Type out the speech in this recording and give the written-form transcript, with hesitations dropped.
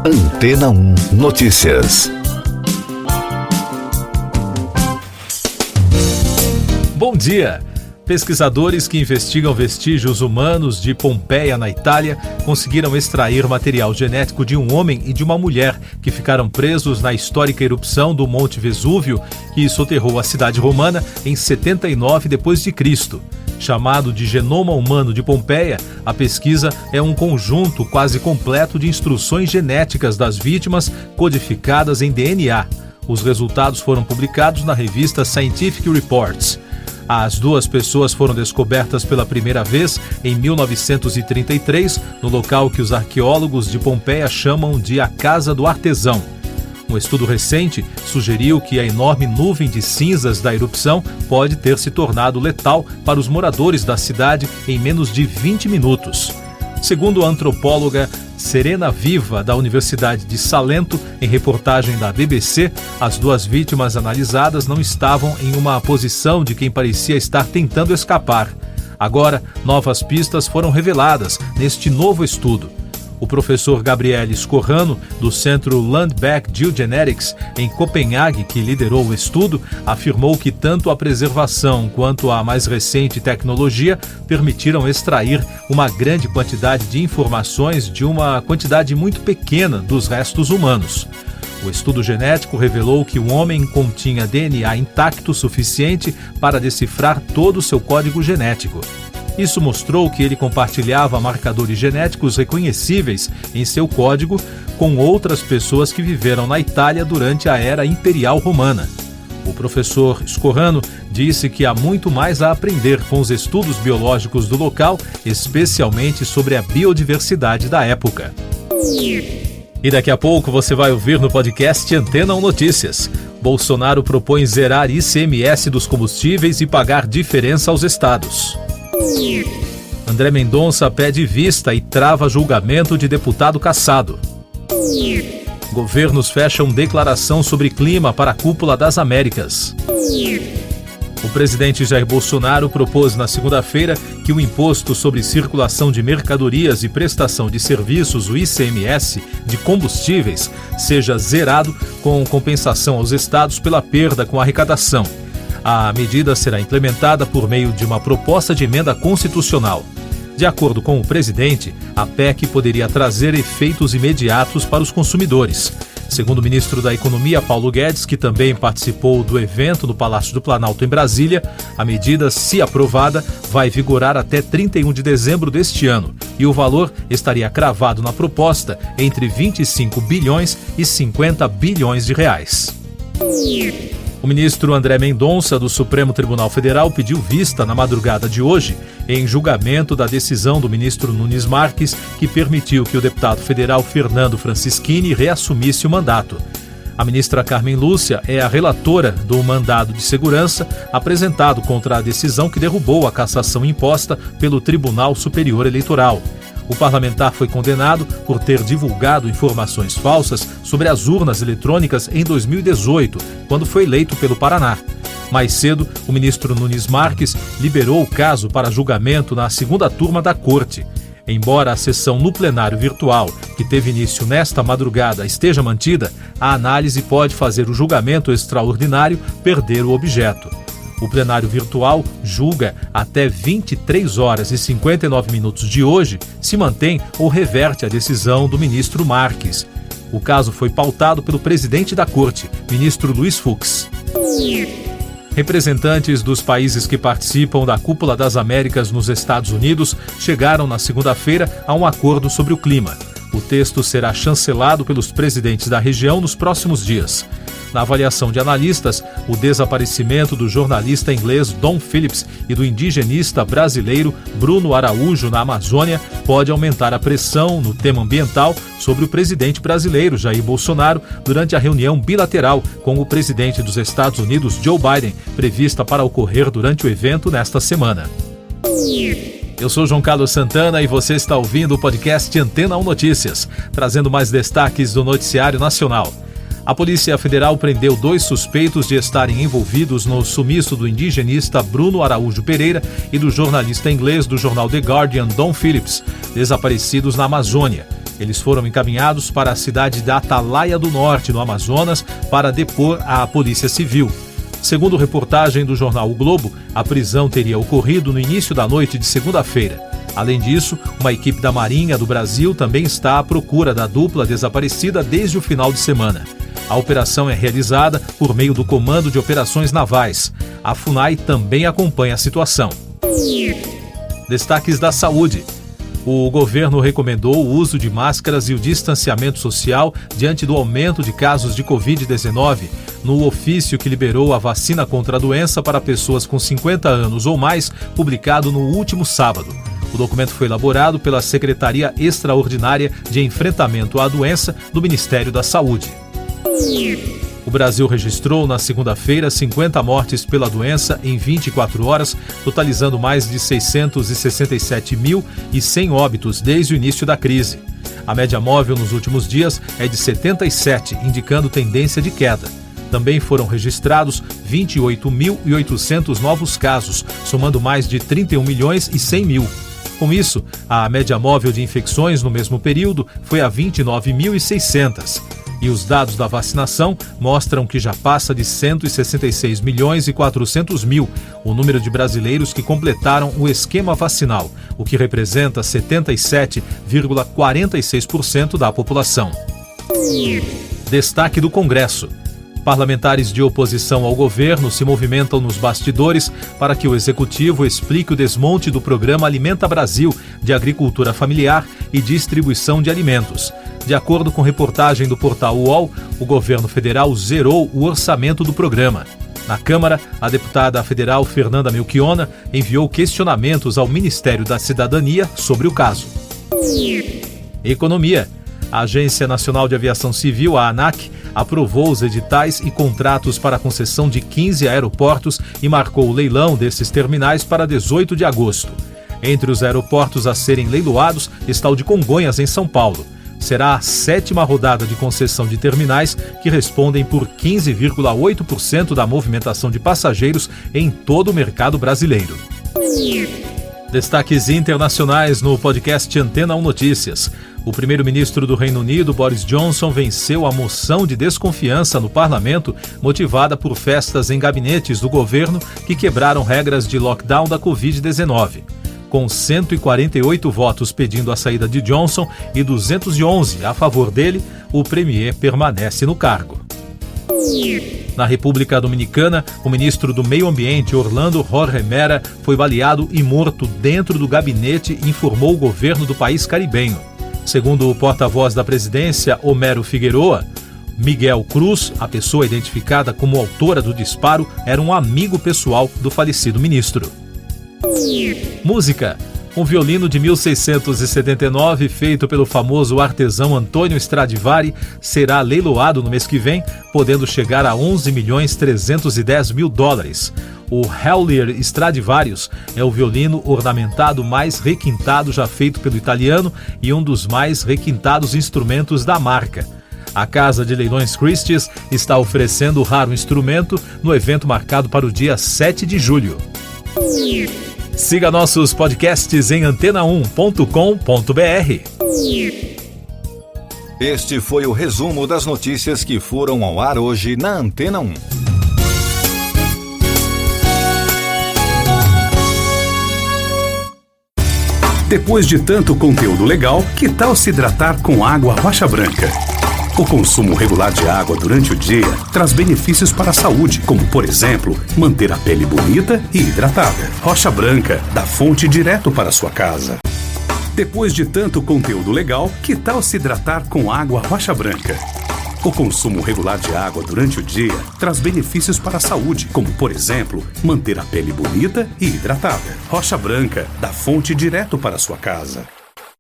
Antena 1 Notícias. Bom dia! Pesquisadores que investigam vestígios humanos de Pompeia, na Itália, conseguiram extrair material genético de um homem e de uma mulher que ficaram presos na histórica erupção do Monte Vesúvio, que soterrou a cidade romana em 79 d.C. Chamado de Genoma Humano de Pompeia, a pesquisa é um conjunto quase completo de instruções genéticas das vítimas codificadas em DNA. Os resultados foram publicados na revista Scientific Reports. As duas pessoas foram descobertas pela primeira vez em 1933, no local que os arqueólogos de Pompeia chamam de a Casa do Artesão. Um estudo recente sugeriu que a enorme nuvem de cinzas da erupção pode ter se tornado letal para os moradores da cidade em menos de 20 minutos. Segundo a antropóloga Serena Viva, da Universidade de Salento, em reportagem da BBC, as duas vítimas analisadas não estavam em uma posição de quem parecia estar tentando escapar. Agora, novas pistas foram reveladas neste novo estudo. O professor Gabriele Scorrano, do Centro Lundbeck Geogenetics, em Copenhague, que liderou o estudo, afirmou que tanto a preservação quanto a mais recente tecnologia permitiram extrair uma grande quantidade de informações de uma quantidade muito pequena dos restos humanos. O estudo genético revelou que o homem continha DNA intacto suficiente para decifrar todo o seu código genético. Isso mostrou que ele compartilhava marcadores genéticos reconhecíveis em seu código com outras pessoas que viveram na Itália durante a Era Imperial Romana. O professor Scorrano disse que há muito mais a aprender com os estudos biológicos do local, especialmente sobre a biodiversidade da época. E daqui a pouco você vai ouvir no podcast Antena 1 Notícias. Bolsonaro propõe zerar ICMS dos combustíveis e pagar diferença aos estados. André Mendonça pede vista e trava julgamento de deputado cassado. Governos fecham declaração sobre clima para a Cúpula das Américas. O presidente Jair Bolsonaro propôs na segunda-feira que o Imposto sobre Circulação de Mercadorias e Prestação de Serviços, o ICMS, de combustíveis, seja zerado com compensação aos estados pela perda com arrecadação. A medida será implementada por meio de uma proposta de emenda constitucional. De acordo com o presidente, a PEC poderia trazer efeitos imediatos para os consumidores. Segundo o ministro da Economia, Paulo Guedes, que também participou do evento no Palácio do Planalto, em Brasília, a medida, se aprovada, vai vigorar até 31 de dezembro deste ano e o valor estaria cravado na proposta entre 25 bilhões e 50 bilhões de reais. O ministro André Mendonça, do Supremo Tribunal Federal, pediu vista na madrugada de hoje em julgamento da decisão do ministro Nunes Marques, que permitiu que o deputado federal Fernando Francischini reassumisse o mandato. A ministra Carmen Lúcia é a relatora do mandado de segurança apresentado contra a decisão que derrubou a cassação imposta pelo Tribunal Superior Eleitoral. O parlamentar foi condenado por ter divulgado informações falsas sobre as urnas eletrônicas em 2018, quando foi eleito pelo Paraná. Mais cedo, o ministro Nunes Marques liberou o caso para julgamento na segunda turma da Corte. Embora a sessão no plenário virtual, que teve início nesta madrugada, esteja mantida, a análise pode fazer o julgamento extraordinário perder o objeto. O plenário virtual julga até 23 horas e 59 minutos de hoje se mantém ou reverte a decisão do ministro Marques. O caso foi pautado pelo presidente da Corte, ministro Luiz Fux. Representantes dos países que participam da Cúpula das Américas nos Estados Unidos chegaram na segunda-feira a um acordo sobre o clima. O texto será chancelado pelos presidentes da região nos próximos dias. Na avaliação de analistas, o desaparecimento do jornalista inglês Dom Phillips e do indigenista brasileiro Bruno Araújo na Amazônia pode aumentar a pressão no tema ambiental sobre o presidente brasileiro Jair Bolsonaro durante a reunião bilateral com o presidente dos Estados Unidos Joe Biden, prevista para ocorrer durante o evento nesta semana. Eu sou João Carlos Santana e você está ouvindo o podcast Antena 1 Notícias, trazendo mais destaques do noticiário nacional. A Polícia Federal prendeu 2 suspeitos de estarem envolvidos no sumiço do indigenista Bruno Araújo Pereira e do jornalista inglês do jornal The Guardian, Dom Phillips, desaparecidos na Amazônia. Eles foram encaminhados para a cidade da Atalaia do Norte, no Amazonas, para depor à Polícia Civil. Segundo reportagem do jornal O Globo, a prisão teria ocorrido no início da noite de segunda-feira. Além disso, uma equipe da Marinha do Brasil também está à procura da dupla desaparecida desde o final de semana. A operação é realizada por meio do Comando de Operações Navais. A FUNAI também acompanha a situação. Destaques da saúde. O governo recomendou o uso de máscaras e o distanciamento social diante do aumento de casos de Covid-19 no ofício que liberou a vacina contra a doença para pessoas com 50 anos ou mais, publicado no último sábado. O documento foi elaborado pela Secretaria Extraordinária de Enfrentamento à Doença do Ministério da Saúde. O Brasil registrou na segunda-feira 50 mortes pela doença em 24 horas, totalizando mais de 667.100 óbitos desde o início da crise. A média móvel nos últimos dias é de 77, indicando tendência de queda. Também foram registrados 28.800 novos casos, somando mais de 31.100.000. Com isso, a média móvel de infecções no mesmo período foi a 29.600. E os dados da vacinação mostram que já passa de 166.400.000 o número de brasileiros que completaram o esquema vacinal, o que representa 77,46% da população. Destaque do Congresso. Parlamentares de oposição ao governo se movimentam nos bastidores para que o Executivo explique o desmonte do programa Alimenta Brasil, de agricultura familiar e distribuição de alimentos. De acordo com reportagem do portal UOL, o governo federal zerou o orçamento do programa. Na Câmara, a deputada federal Fernanda Melchiona enviou questionamentos ao Ministério da Cidadania sobre o caso. Economia. A Agência Nacional de Aviação Civil, a ANAC, aprovou os editais e contratos para a concessão de 15 aeroportos e marcou o leilão desses terminais para 18 de agosto. Entre os aeroportos a serem leiloados está o de Congonhas, em São Paulo. Será a 7ª rodada de concessão de terminais que respondem por 15,8% da movimentação de passageiros em todo o mercado brasileiro. Destaques internacionais no podcast Antena 1 Notícias. O primeiro-ministro do Reino Unido, Boris Johnson, venceu a moção de desconfiança no parlamento, motivada por festas em gabinetes do governo que quebraram regras de lockdown da Covid-19. Com 148 votos pedindo a saída de Johnson e 211 a favor dele, o premier permanece no cargo. Na República Dominicana, o ministro do Meio Ambiente, Orlando Jorge Mera, foi baleado e morto dentro do gabinete, informou o governo do país caribenho. Segundo o porta-voz da presidência, Homero Figueroa, Miguel Cruz, a pessoa identificada como autora do disparo, era um amigo pessoal do falecido ministro. Música. Um violino de 1679, feito pelo famoso artesão Antônio Stradivari, será leiloado no mês que vem, podendo chegar a $11.310.000. O Heulier Stradivarius é o violino ornamentado mais requintado já feito pelo italiano e um dos mais requintados instrumentos da marca. A Casa de Leilões Christie's está oferecendo o raro instrumento no evento marcado para o dia 7 de julho. Siga nossos podcasts em antena1.com.br. Este foi o resumo das notícias que foram ao ar hoje na Antena 1. Depois de tanto conteúdo legal, que tal se hidratar com água Rocha Branca? O consumo regular de água durante o dia traz benefícios para a saúde, como, por exemplo, manter a pele bonita e hidratada. Rocha Branca, da fonte direto para a sua casa. Depois de tanto conteúdo legal, que tal se hidratar com água Rocha Branca? O consumo regular de água durante o dia traz benefícios para a saúde, como, por exemplo, manter a pele bonita e hidratada. Rocha Branca, da fonte direto para a sua casa.